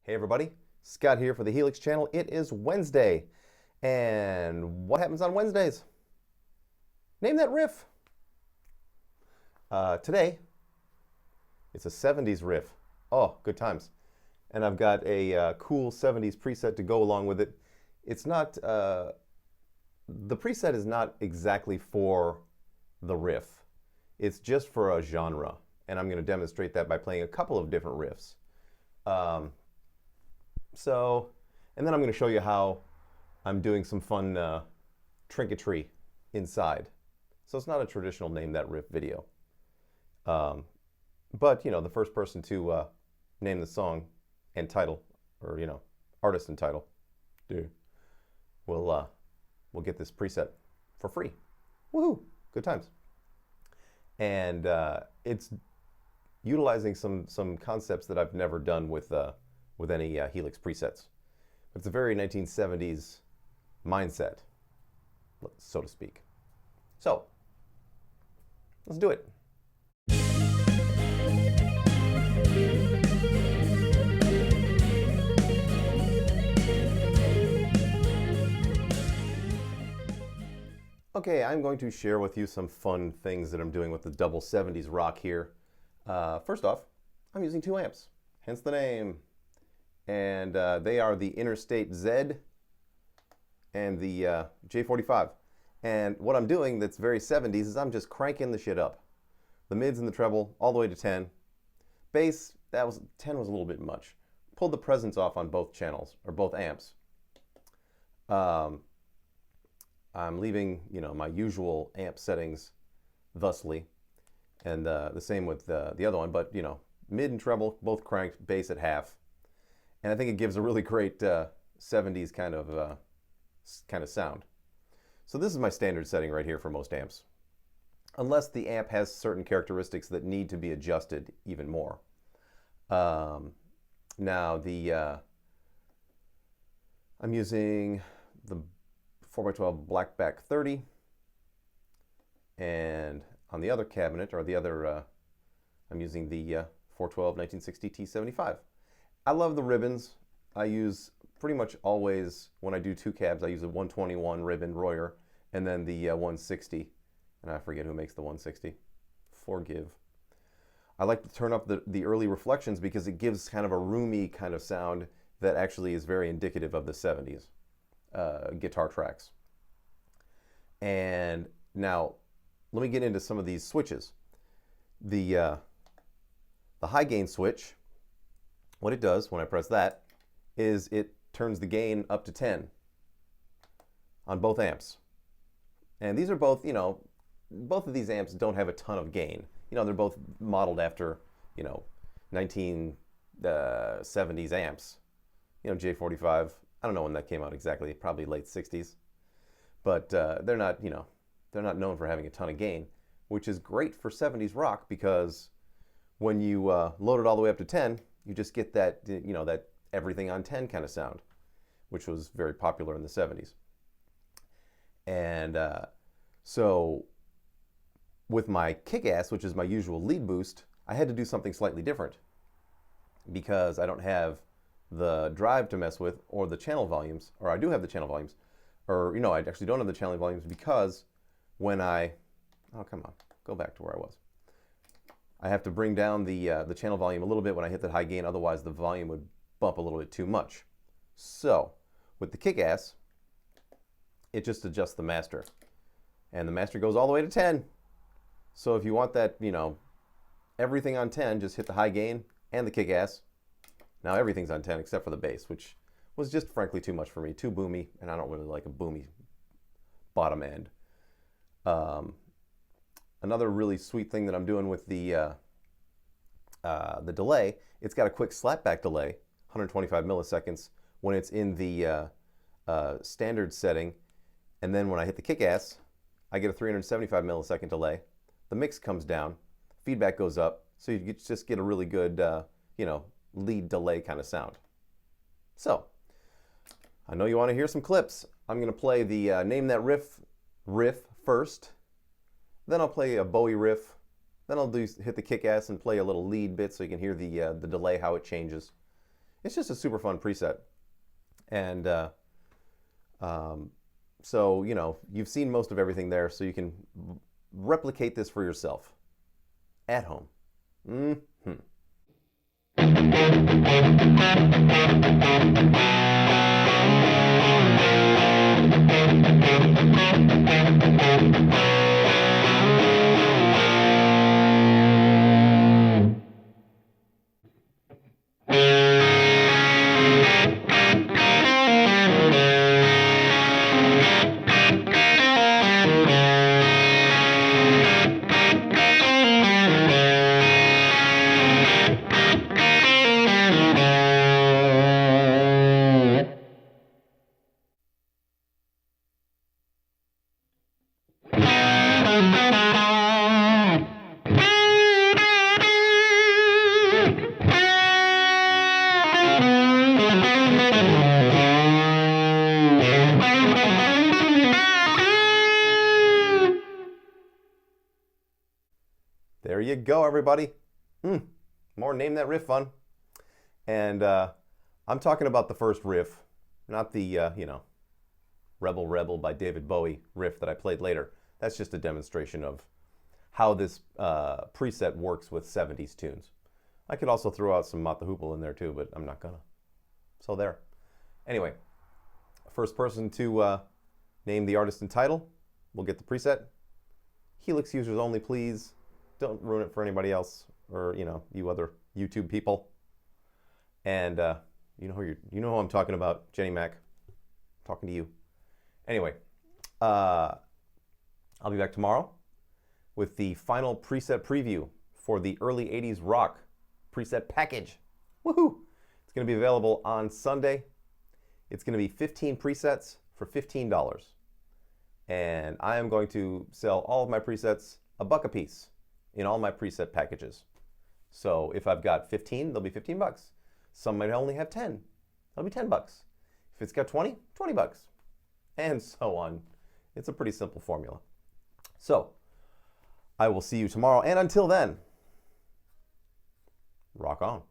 Hey everybody, Scott here for the Helix channel. It is Wednesday, and what happens on Wednesdays? Name that riff. Today, it's a 70s riff. Oh, good times. And I've got a cool 70s preset to go along with it. It's not, the preset is not exactly for the riff. It's just for a genre, and I'm going to demonstrate that by playing a couple of different riffs. And then I'm going to show you how I'm doing some fun trinketry inside. So it's not a traditional Name That Riff video. But, you know, the first person to name the song and title, or, you know, artist and title, we'll get this preset for free. Woohoo! Good times. And it's utilizing some concepts that I've never done with any Helix presets. It's a very 1970s mindset, so to speak. So, let's do it. Okay, I'm going to share with you some fun things that I'm doing with the double 70s rock here. First off, I'm using 2 amps, hence the name. And they are the Interstate Z and the J45. And what I'm doing that's very 70s is I'm just cranking the shit up. The mids and the treble all the way to 10. Bass, 10 was a little bit much. Pulled the presence off on both channels, or both amps. I'm leaving, you know, my usual amp settings thusly. And the same with the other one, but, you know, mid and treble, both cranked, bass at half. And I think it gives a really great 70s kind of sound. So this is my standard setting right here for most amps, unless the amp has certain characteristics that need to be adjusted even more. Now I'm using the 4x12 Blackback 30, and on the other cabinet, or the other, I'm using the 412 1960 T75. I love the ribbons. I use pretty much always, when I do 2 cabs, I use a 121 ribbon Royer, and then the 160. And I forget who makes the 160. Forgive. I like to turn up the early reflections because it gives kind of a roomy kind of sound that actually is very indicative of the 70s guitar tracks. And now, let me get into some of these switches. The high gain switch, what it does when I press that is it turns the gain up to 10 on both amps. And these are both, you know, both of these amps don't have a ton of gain. You know, they're both modeled after, you know, 1970s amps. You know, J45, I don't know when that came out exactly, probably late 60s. But they're not, you know, they're not known for having a ton of gain, which is great for 70s rock because when you load it all the way up to 10, you just get that, you know, that everything on 10 kind of sound, which was very popular in the 70s. And so with my kick-ass, which is my usual lead boost, I had to do something slightly different because I don't have the drive to mess with or the channel volumes, or I do have the channel volumes, or, you know, I actually don't have the channel volumes because when oh, come on, go back to where I was. I have to bring down the channel volume a little bit when I hit that high gain, otherwise the volume would bump a little bit too much. So, with the kick-ass, it just adjusts the master. And the master goes all the way to 10. So if you want that, you know, everything on 10, just hit the high gain and the kick-ass. Now everything's on 10 except for the bass, which was just frankly too much for me, too boomy, and I don't really like a boomy bottom end. Another really sweet thing that I'm doing with the delay, it's got a quick slapback delay, 125 milliseconds, when it's in the standard setting. And then when I hit the kick-ass, I get a 375 millisecond delay. The mix comes down, feedback goes up, so you just get a really good, you know, lead delay kind of sound. So, I know you want to hear some clips. I'm going to play the Name That Riff first. Then I'll play a Bowie riff. Then I'll hit the kick-ass and play a little lead bit so you can hear the delay, how it changes. It's just a super fun preset. And so, you know, you've seen most of everything there, so you can replicate this for yourself at home. Mm-hmm. There you go, everybody. More Name That Riff fun. And I'm talking about the first riff, not the, you know, Rebel Rebel by David Bowie riff that I played later. That's just a demonstration of how this preset works with 70s tunes. I could also throw out some Mott the Hoople in there too, but I'm not gonna. So there. Anyway, first person to name the artist and title will get the preset. Helix users only, please. Don't ruin it for anybody else, or you know, you other YouTube people. And you know who I'm talking about, Jenny Mac. I'm talking to you. Anyway, I'll be back tomorrow with the final preset preview for the early 80s rock preset package. Woohoo! It's going to be available on Sunday. It's going to be 15 presets for $15. And I am going to sell all of my presets $1 a piece in all my preset packages. So if I've got 15, they'll be 15 bucks. Some might only have 10. That'll be 10 bucks. If it's got 20, 20 bucks. And so on. It's a pretty simple formula. So I will see you tomorrow. And until then, rock on.